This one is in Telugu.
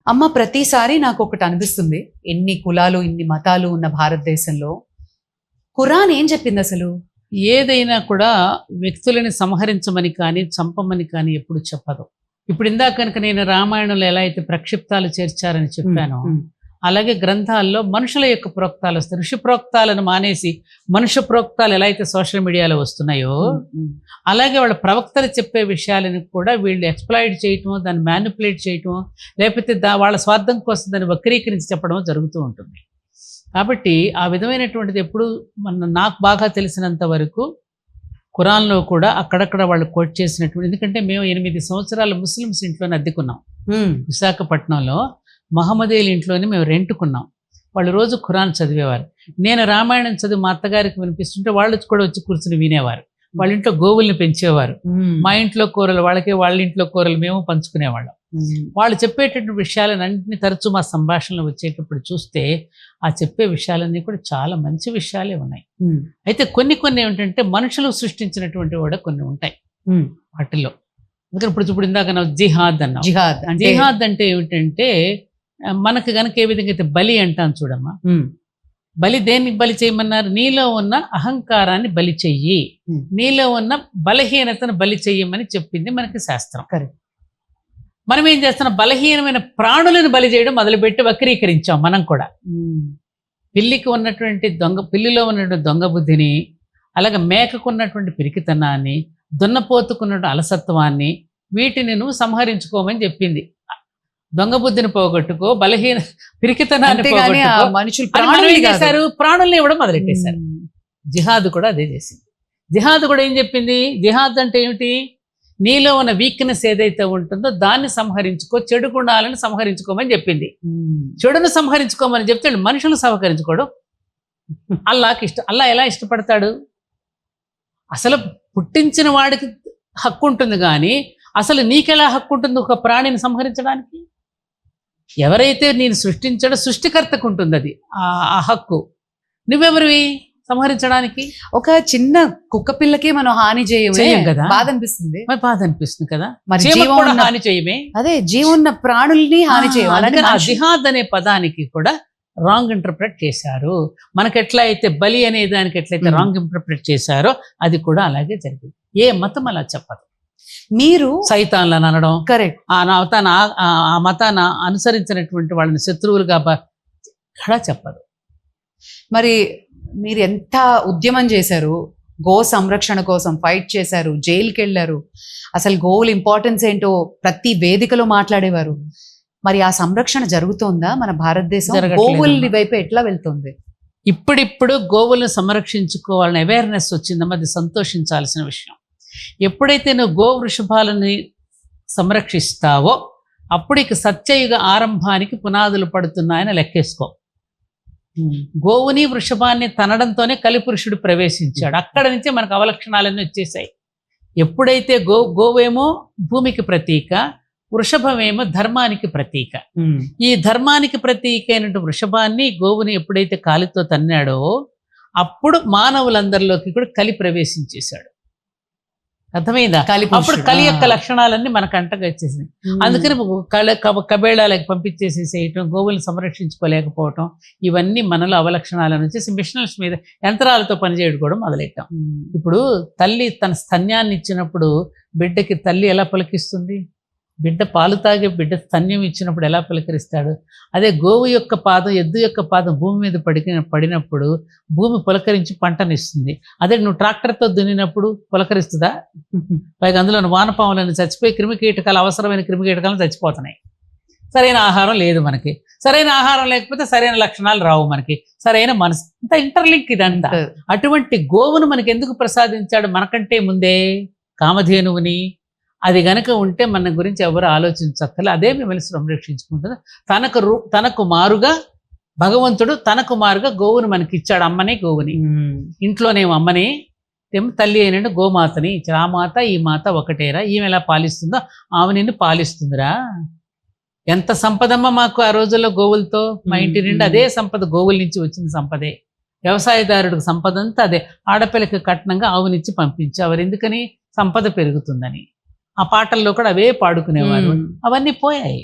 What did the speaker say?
అమ్మ ప్రతిసారి నాకు ఒకటి అనిపిస్తుంది, ఎన్ని కులాలు ఇన్ని మతాలు ఉన్న భారతదేశంలో ఖురాన్ ఏం చెప్పింది అసలు? ఏదైనా కూడా వ్యక్తులని సంహరించమని కానీ చంపమని కానీ ఎప్పుడు చెప్పదు. ఇప్పుడు ఇందాక కనుక నేను రామాయణంలో ఎలా అయితే ప్రక్షిప్తాలు చేర్చారని చెప్పానో, అలాగే గ్రంథాల్లో మనుషుల యొక్క ప్రోక్తాలు వస్తాయి. ఋషి ప్రోక్తాలను మానేసి మనుష్య ప్రోక్తాలు ఎలా అయితే సోషల్ మీడియాలో వస్తున్నాయో, అలాగే వాళ్ళ ప్రవక్తలు చెప్పే విషయాలను కూడా వీళ్ళు ఎక్స్ప్లాయిట్ చేయటమో, దాన్ని మ్యానిపులేట్ చేయటమో, లేకపోతే వాళ్ళ స్వార్థం కోసం దాన్ని వక్రీకరించి చెప్పడమో జరుగుతూ ఉంటుంది. కాబట్టి ఆ విధమైనటువంటిది ఎప్పుడు నాకు బాగా తెలిసినంత వరకు ఖురాన్లో కూడా అక్కడక్కడ వాళ్ళు కోట్ చేసినటువంటి, ఎందుకంటే మేము 8 సంవత్సరాలు ముస్లిమ్స్ ఇంట్లోనే అద్దెకున్నాం. విశాఖపట్నంలో మహమ్మదీయుల ఇంట్లోనే మేము రెంటుకున్నాం. వాళ్ళు రోజు ఖురాన్ చదివేవారు. నేను రామాయణం చదివి మా అత్తగారికి వినిపిస్తుంటే వాళ్ళు కూడా వచ్చి కూర్చుని వినేవారు. వాళ్ళ ఇంట్లో గోవుల్ని పెంచేవారు. మా ఇంట్లో కూరలు వాళ్ళకి, వాళ్ళ ఇంట్లో కూరలు మేము పంచుకునేవాళ్ళం. వాళ్ళు చెప్పేటటువంటి విషయాలన్నింటినీ తరచూ మా సంభాషణలు వచ్చేటప్పుడు చూస్తే ఆ చెప్పే విషయాలన్నీ కూడా చాలా మంచి విషయాలే ఉన్నాయి. అయితే కొన్ని ఏమిటంటే మనుషులు సృష్టించినటువంటి కూడా కొన్ని ఉంటాయి వాటిల్లో. అందుకని ఇప్పుడు ఇందాక జిహాద్ అన్నా. జిహాద్ అంటే ఏమిటంటే మనకు గనక ఏ విధంగా అయితే బలి అంటాను చూడమ్మా, బలి దేనికి బలి చేయమన్నారు? నీలో ఉన్న అహంకారాన్ని బలి చెయ్యి, నీలో ఉన్న బలహీనతను బలి చెయ్యమని చెప్పింది మనకి శాస్త్రం. మనం ఏం చేస్తున్నాం? బలహీనమైన ప్రాణులను బలి చేయడం మొదలుపెట్టి వక్రీకరించాం మనం కూడా. పిల్లికి ఉన్నటువంటి పిల్లిలో ఉన్నటువంటి దొంగ బుద్ధిని, అలాగే మేకకు ఉన్నటువంటి పిరికితనాన్ని, దున్నపోతుకున్నటువంటి అలసత్వాన్ని, వీటిని నువ్వు సంహరించుకోమని చెప్పింది. దొంగ బుద్ధిని పోగొట్టుకో, బలహీన పిరికితనాన్ని ప్రాణుల్ని ఇవ్వడం మొదలెట్టేశారు. జిహాద్ కూడా అదే చేసింది. జిహాద్ కూడా ఏం చెప్పింది? జిహాద్ అంటే ఏమిటి? నీలో ఉన్న వీక్నెస్ ఏదైతే ఉంటుందో దాన్ని సంహరించుకో, చెడు గుణాలను సంహరించుకోమని చెప్పింది. చెడును సంహరించుకోమని చెప్తే మనుషులు సంహరించుకోడు. అల్లాకి ఇష్టం. అల్లా ఎలా ఇష్టపడతాడు? అసలు పుట్టించిన వాడికి హక్కు ఉంటుంది, కానీ అసలు నీకెలా హక్కు ఉంటుంది ఒక ప్రాణిని సంహరించడానికి? ఎవరైతే నేను సృష్టించాడో సృష్టికర్తకు ఉంటుంది అది ఆ హక్కు. నువ్వెవరివి సంహరించడానికి? ఒక చిన్న కుక్క పిల్లకే మనం హాని చేయం కదా, బాధ అనిపిస్తుంది. బాధ అనిపిస్తుంది కదా, హాని చేయమే. అదే జీవున్న ప్రాణుల్ని హాని చేయం. అలాగే ఆ జిహాద్ అనే పదానికి కూడా రాంగ్ ఇంటర్ప్రెట్ చేశారు. మనకు ఎట్లా అయితే బలి అనే దానికి ఎట్లయితే రాంగ్ ఇంటర్ప్రెట్ చేశారో అది కూడా అలాగే జరిగింది. ఏ మతం అలా చెప్పదు. మీరు సైతాన్లను అనడం కరెక్ట్. ఆ మతాన్ని అనుసరించినటువంటి వాళ్ళని శత్రువులుగా కూడా చెప్పదు. మరి మీరు ఎంత ఉద్యమం చేశారు, గో సంరక్షణ కోసం ఫైట్ చేశారు, జైలుకి వెళ్ళారు, అసలు గోవుల ఇంపార్టెన్స్ ఏంటో ప్రతి వేదికలో మాట్లాడేవారు. మరి ఆ సంరక్షణ జరుగుతోందా మన భారతదేశం? గోవుల వైపు ఎట్లా వెళ్తుంది? ఇప్పుడిప్పుడు గోవులను సంరక్షించుకోవాలని అవేర్నెస్ వచ్చిందమ్మా, అది సంతోషించాల్సిన విషయం. ఎప్పుడైతే నువ్వు గో వృషభాలని సంరక్షిస్తావో అప్పుడు ఇక సత్యయుగ ఆరంభానికి పునాదులు పడుతున్నాయని లెక్కేసుకో. గోవుని వృషభాన్ని తనడంతోనే కలిపురుషుడు ప్రవేశించాడు. అక్కడ నుంచే మనకు అవలక్షణాలన్నీ వచ్చేసాయి. ఎప్పుడైతే గోవేమో భూమికి ప్రతీక, వృషభమేమో ధర్మానికి ప్రతీక. ఈ ధర్మానికి ప్రతీక అయినటువంటి వృషభాన్ని, గోవుని ఎప్పుడైతే కాలితో తన్నాడో అప్పుడు మానవులందరిలోకి కూడా కలి ప్రవేశించేశాడు. అర్థమైందా? అప్పుడు కలి యొక్క లక్షణాలన్నీ మనకు అంటగా వచ్చేసినాయి. అందుకని కబేళాలకు పంపించేసేసేయటం, గోవులను సంరక్షించుకోలేకపోవటం, ఇవన్నీ మనలో అవలక్షణాలను వచ్చేసి మిషనల్స్ మీద యంత్రాలతో పనిచేయడం కూడా మొదలెట్టాం. ఇప్పుడు తల్లి తన స్తన్యాన్ని ఇచ్చినప్పుడు బిడ్డకి తల్లి ఎలా పలికిస్తుంది? బిడ్డ పాలు తాగే బిడ్డ స్తన్యం ఇచ్చినప్పుడు ఎలా పులకరిస్తాడు? అదే గోవు యొక్క పాదం, ఎద్దు యొక్క పాదం భూమి మీద పడినప్పుడు భూమి పులకరించి పంటనిస్తుంది. అదే నువ్వు ట్రాక్టర్తో దున్నినప్పుడు పులకరిస్తుందా? పైగా అందులో వానపాములను చచ్చిపోయి క్రిమికీటకాలు, అవసరమైన క్రిమికీటకాలను చచ్చిపోతున్నాయి. సరైన ఆహారం లేదు మనకి. సరైన ఆహారం లేకపోతే సరైన లక్షణాలు రావు మనకి. సరైన మనసు అంత ఇంటర్లింక్ ఇదంతా. అటువంటి గోవును మనకి ఎందుకు ప్రసాదించాడు? మనకంటే ముందే కామధేనువుని. అది గనక ఉంటే మన గురించి ఎవరు ఆలోచించక్కర్లే. అదే మిమ్మల్ని సంరక్షించుకుంటుంది. తనకు మారుగా భగవంతుడు తనకు మారుగా గోవును మనకి ఇచ్చాడు. అమ్మని గోవుని ఇంట్లోనేమో అమ్మని, తల్లి అయిన గోమాతని ఇచ్చాడు. ఆ మాత ఈ మాత ఒకటేరా, ఈమె ఎలా పాలిస్తుందో ఆమె నిన్ను పాలిస్తుందిరా. ఎంత సంపదమ్మ మాకు ఆ రోజుల్లో గోవులతో. మా ఇంటి నిండి అదే సంపద, గోవుల నుంచి వచ్చిన సంపదే. వ్యవసాయదారుడికి సంపద అంతా అదే. ఆడపిల్లకి కట్నంగా ఆవునిచ్చి పంపించేవారు. ఎందుకని? సంపద పెరుగుతుందని. ఆ పాటల్లో కూడా అవే పాడుకునేవారు. అవన్నీ పోయాయి.